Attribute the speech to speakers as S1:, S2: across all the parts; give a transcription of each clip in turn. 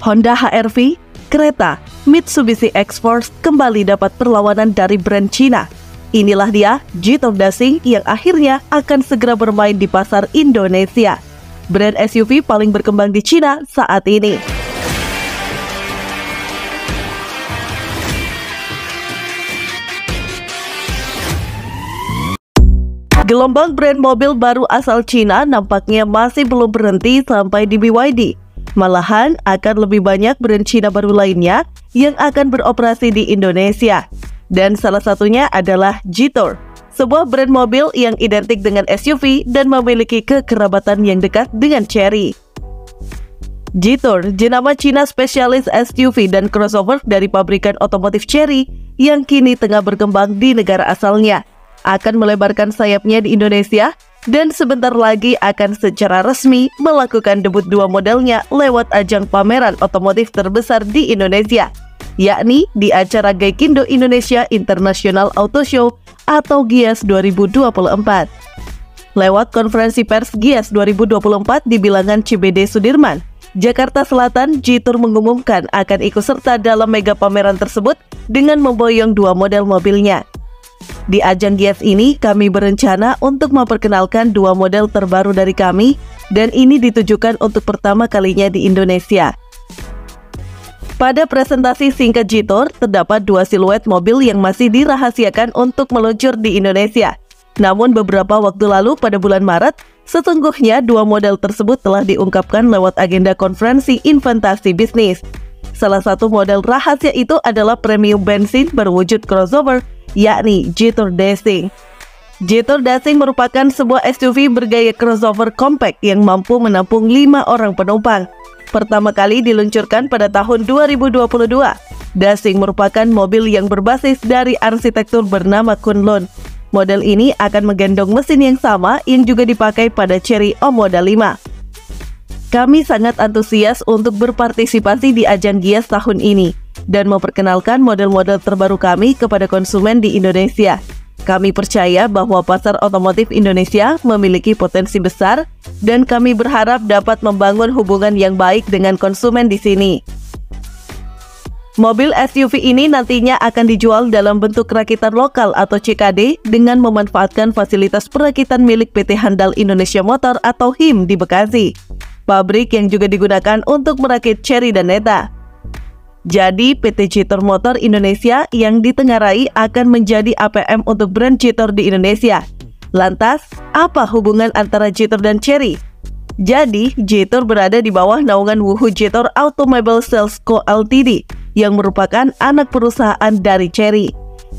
S1: Honda HR-V, kereta, Mitsubishi X-Force kembali dapat perlawanan dari brand Cina. Inilah dia Jito Dasing yang akhirnya akan segera bermain di pasar Indonesia. Brand SUV paling berkembang di Cina saat ini. Gelombang brand mobil baru asal Cina nampaknya masih belum berhenti sampai di BYD. Malahan akan lebih banyak brand Cina baru lainnya yang akan beroperasi di Indonesia. Dan salah satunya adalah Jito, sebuah brand mobil yang identik dengan SUV dan memiliki kekerabatan yang dekat dengan Chery. Jito, jenama Cina spesialis SUV dan crossover dari pabrikan otomotif Chery yang kini tengah berkembang di negara asalnya, akan melebarkan sayapnya di Indonesia dan sebentar lagi akan secara resmi melakukan debut dua modelnya lewat ajang pameran otomotif terbesar di Indonesia, yakni di acara Gaikindo Indonesia International Auto Show atau GIAS 2024. Lewat konferensi pers GIAS 2024 di bilangan CBD Sudirman, Jakarta Selatan, Jito mengumumkan akan ikut serta dalam mega pameran tersebut dengan memboyong dua model mobilnya. Di ajang GIAS ini, kami berencana untuk memperkenalkan dua model terbaru dari kami, dan ini ditujukan untuk pertama kalinya di Indonesia. Pada presentasi singkat Jito, terdapat dua siluet mobil yang masih dirahasiakan untuk meluncur di Indonesia. Namun beberapa waktu lalu pada bulan Maret, sesungguhnya dua model tersebut telah diungkapkan lewat agenda konferensi inventasi bisnis. Salah satu model rahasia itu adalah premium bensin berwujud crossover, yakni Jito Dasing. Jito Dasing merupakan sebuah SUV bergaya crossover compact yang mampu menampung 5 orang penumpang. Pertama kali diluncurkan pada tahun 2022, Dasing merupakan mobil yang berbasis dari arsitektur bernama Kunlun. Model ini akan menggendong mesin yang sama yang juga dipakai pada Chery Omoda 5. Kami sangat antusias untuk berpartisipasi di ajang GIAS tahun ini dan memperkenalkan model-model terbaru kami kepada konsumen di Indonesia. Kami percaya bahwa pasar otomotif Indonesia memiliki potensi besar dan kami berharap dapat membangun hubungan yang baik dengan konsumen di sini. Mobil SUV ini nantinya akan dijual dalam bentuk rakitan lokal atau CKD dengan memanfaatkan fasilitas perakitan milik PT Handal Indonesia Motor atau HIM di Bekasi, pabrik yang juga digunakan untuk merakit Chery dan Neta. Jadi PT Jito Motor Indonesia yang ditengarai akan menjadi APM untuk brand Jito di Indonesia. Lantas, apa hubungan antara Jito dan Chery? Jadi, Jito berada di bawah naungan Wuhu Jito Automobile Sales Co Ltd yang merupakan anak perusahaan dari Chery.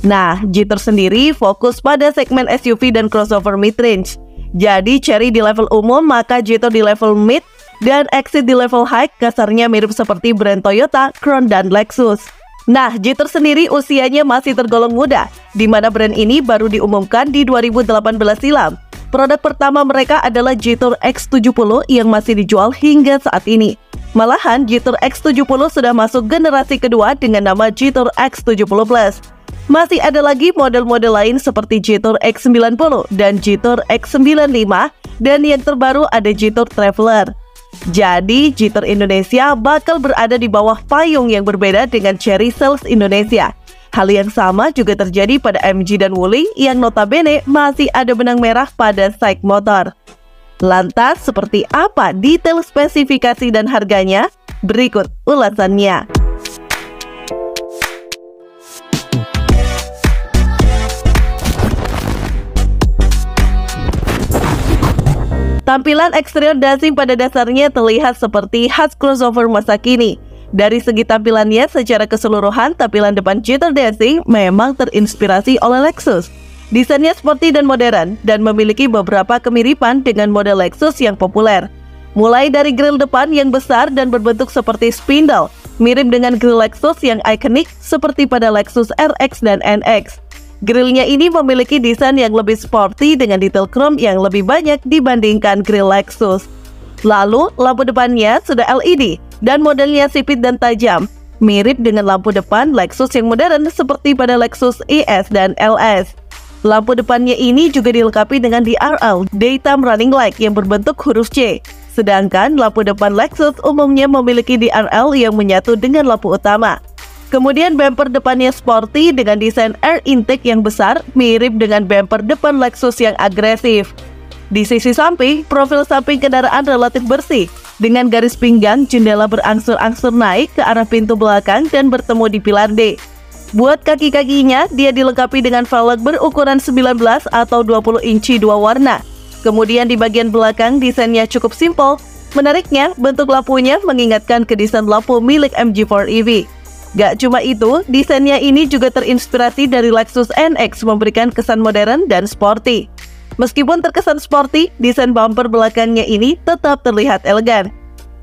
S1: Nah, Jito sendiri fokus pada segmen SUV dan crossover mid-range. Jadi, Chery di level umum, maka Jito di level mid, dan exit di level high, kasarnya mirip seperti brand Toyota, Crown, dan Lexus. Nah, Jito sendiri usianya masih tergolong muda, di mana brand ini baru diumumkan di 2018 silam. Produk pertama mereka adalah Jito X70 yang masih dijual hingga saat ini. Malahan, Jito X70 sudah masuk generasi kedua dengan nama Jito X70 Plus. Masih ada lagi model-model lain seperti Jito X90 dan Jito X95, dan yang terbaru ada Jito Traveler. Jadi, Jito Indonesia bakal berada di bawah payung yang berbeda dengan Chery Sales Indonesia. Hal yang sama juga terjadi pada MG dan Wuling yang notabene masih ada benang merah pada SAIC Motor. Lantas, seperti apa detail spesifikasi dan harganya? Berikut ulasannya. Tampilan eksterior Dasing pada dasarnya terlihat seperti khas crossover masa kini. Dari segi tampilannya, secara keseluruhan, tampilan depan Jito Dasing memang terinspirasi oleh Lexus. Desainnya sporty dan modern, dan memiliki beberapa kemiripan dengan model Lexus yang populer. Mulai dari grill depan yang besar dan berbentuk seperti spindle, mirip dengan grill Lexus yang ikonik seperti pada Lexus RX dan NX. Grillnya ini memiliki desain yang lebih sporty dengan detail chrome yang lebih banyak dibandingkan grill Lexus. Lalu, lampu depannya sudah LED dan modelnya sipit dan tajam, mirip dengan lampu depan Lexus yang modern seperti pada Lexus ES dan LS. Lampu depannya ini juga dilengkapi dengan DRL, Daytime Running Light yang berbentuk huruf C. Sedangkan lampu depan Lexus umumnya memiliki DRL yang menyatu dengan lampu utama. Kemudian bumper depannya sporty dengan desain air intake yang besar, mirip dengan bumper depan Lexus yang agresif. Di sisi samping, profil samping kendaraan relatif bersih, dengan garis pinggang jendela berangsur-angsur naik ke arah pintu belakang dan bertemu di pilar D. Buat kaki-kakinya, dia dilengkapi dengan velg berukuran 19 atau 20 inci dua warna. Kemudian di bagian belakang desainnya cukup simpel. Menariknya, bentuk lampunya mengingatkan ke desain lampu milik MG4 EV. Gak cuma itu, desainnya ini juga terinspirasi dari Lexus NX, memberikan kesan modern dan sporty. Meskipun terkesan sporty, desain bumper belakangnya ini tetap terlihat elegan.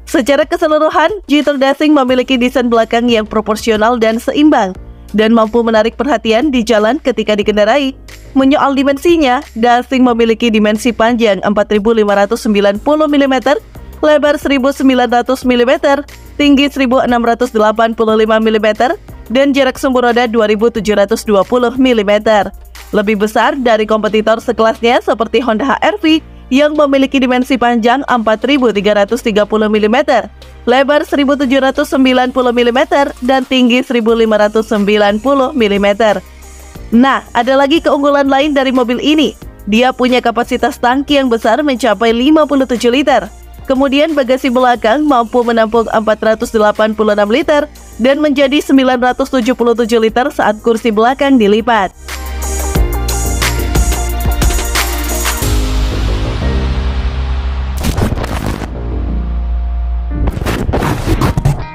S1: Secara keseluruhan, Jetor Dashing memiliki desain belakang yang proporsional dan seimbang, dan mampu menarik perhatian di jalan ketika dikendarai. Menyoal dimensinya, Dashing memiliki dimensi panjang 4590 mm, lebar 1900 mm, tinggi 1685 mm, dan jarak sumbu roda 2720 mm. Lebih besar dari kompetitor sekelasnya seperti Honda HR-V yang memiliki dimensi panjang 4330 mm, lebar 1790 mm, dan tinggi 1590 mm. Nah, ada lagi keunggulan lain dari mobil ini. Dia punya kapasitas tangki yang besar mencapai 57 liter. Kemudian bagasi belakang mampu menampung 486 liter dan menjadi 977 liter saat kursi belakang dilipat.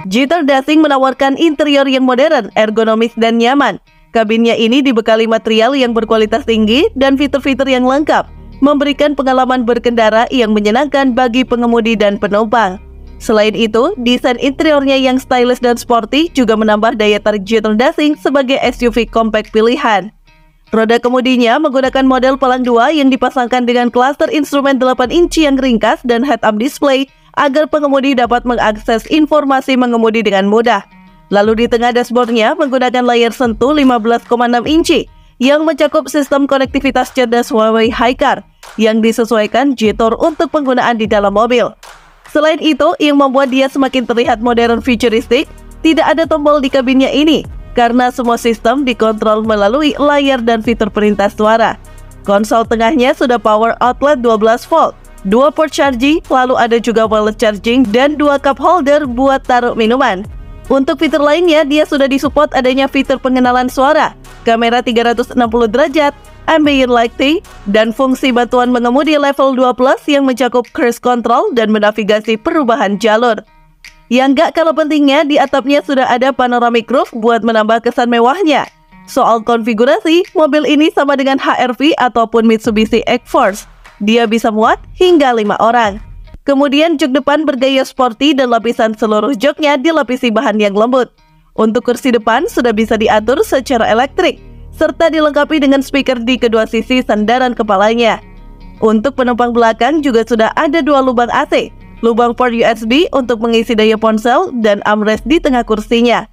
S1: Jetor Dashing menawarkan interior yang modern, ergonomis, dan nyaman. Kabinnya ini dibekali material yang berkualitas tinggi dan fitur-fitur yang lengkap, memberikan pengalaman berkendara yang menyenangkan bagi pengemudi dan penumpang. Selain itu, desain interiornya yang stylish dan sporty juga menambah daya tarik Jetor Dashing sebagai SUV compact pilihan. Roda kemudinya menggunakan model palang 2 yang dipasangkan dengan klaster instrumen 8 inci yang ringkas dan head-up display agar pengemudi dapat mengakses informasi mengemudi dengan mudah. Lalu di tengah dashboardnya menggunakan layar sentuh 15,6 inci yang mencakup sistem konektivitas cerdas Huawei HiCar yang disesuaikan Jetor untuk penggunaan di dalam mobil. Selain itu, yang membuat dia semakin terlihat modern futuristik, tidak ada tombol di kabinnya ini karena semua sistem dikontrol melalui layar dan fitur perintah suara. Konsol tengahnya sudah power outlet 12 volt, 2 port charging, lalu ada juga wireless charging dan 2 cup holder buat taruh minuman. Untuk fitur lainnya, dia sudah disupport adanya fitur pengenalan suara, kamera 360 derajat, ambient lighting, dan fungsi bantuan mengemudi level 2 plus yang mencakup cruise control dan menavigasi perubahan jalur. Yang gak kalah pentingnya, di atapnya sudah ada panoramic roof buat menambah kesan mewahnya. Soal konfigurasi, mobil ini sama dengan HR-V ataupun Mitsubishi X-Force. Dia bisa muat hingga 5 orang. Kemudian jok depan bergaya sporty dan lapisan seluruh joknya dilapisi bahan yang lembut. Untuk kursi depan sudah bisa diatur secara elektrik, serta dilengkapi dengan speaker di kedua sisi sandaran kepalanya. Untuk penumpang belakang juga sudah ada 2 lubang AC, lubang port USB untuk mengisi daya ponsel, dan armrest di tengah kursinya.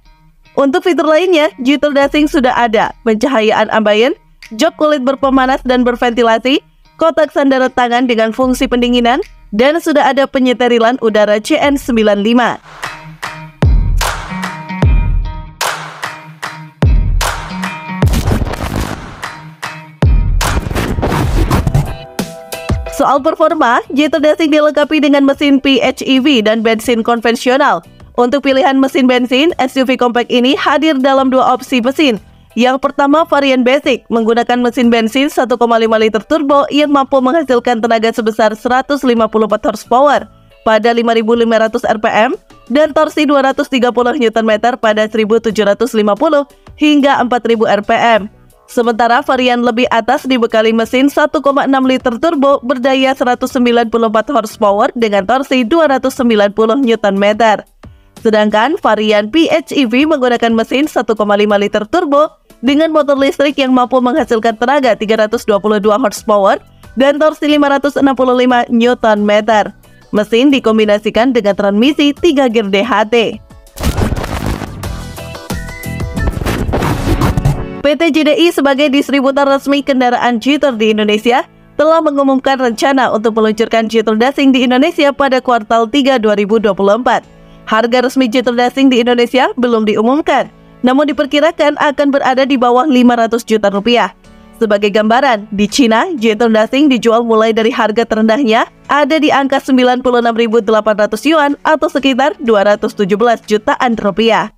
S1: Untuk fitur lainnya, Jetor Dashing sudah ada pencahayaan ambient, jok kulit berpemanas dan berventilasi, kotak sandaran tangan dengan fungsi pendinginan, dan sudah ada penyeterilan udara CN95. Soal performa, Jetor Dashing dilengkapi dengan mesin PHEV dan bensin konvensional. Untuk pilihan mesin bensin, SUV compact ini hadir dalam 2 opsi mesin. Yang pertama, varian basic, menggunakan mesin bensin 1,5 liter turbo yang mampu menghasilkan tenaga sebesar 154 horsepower pada 5.500 rpm dan torsi 230 Nm pada 1.750 hingga 4.000 rpm. Sementara varian lebih atas dibekali mesin 1,6 liter turbo berdaya 194 horsepower dengan torsi 290 Nm. Sedangkan varian PHEV menggunakan mesin 1,5 liter turbo dengan motor listrik yang mampu menghasilkan tenaga 322 horsepower dan torsi 565 Nm. Mesin dikombinasikan dengan transmisi 3 gear DHT. PT JDI sebagai distributor resmi kendaraan Jetor di Indonesia telah mengumumkan rencana untuk meluncurkan Jitul Daxing di Indonesia pada kuartal 3 2024. Harga resmi Jitul Daxing di Indonesia belum diumumkan, namun diperkirakan akan berada di bawah 500 juta rupiah. Sebagai gambaran, di Cina, Jitul Daxing dijual mulai dari harga terendahnya ada di angka 96.800 yuan atau sekitar 217 jutaan rupiah.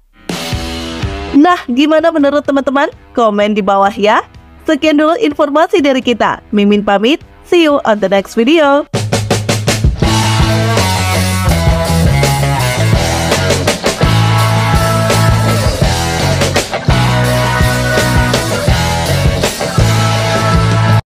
S1: Nah, gimana menurut teman-teman? Komen di bawah ya. Sekian dulu informasi dari kita. Mimin pamit, see you on the next video.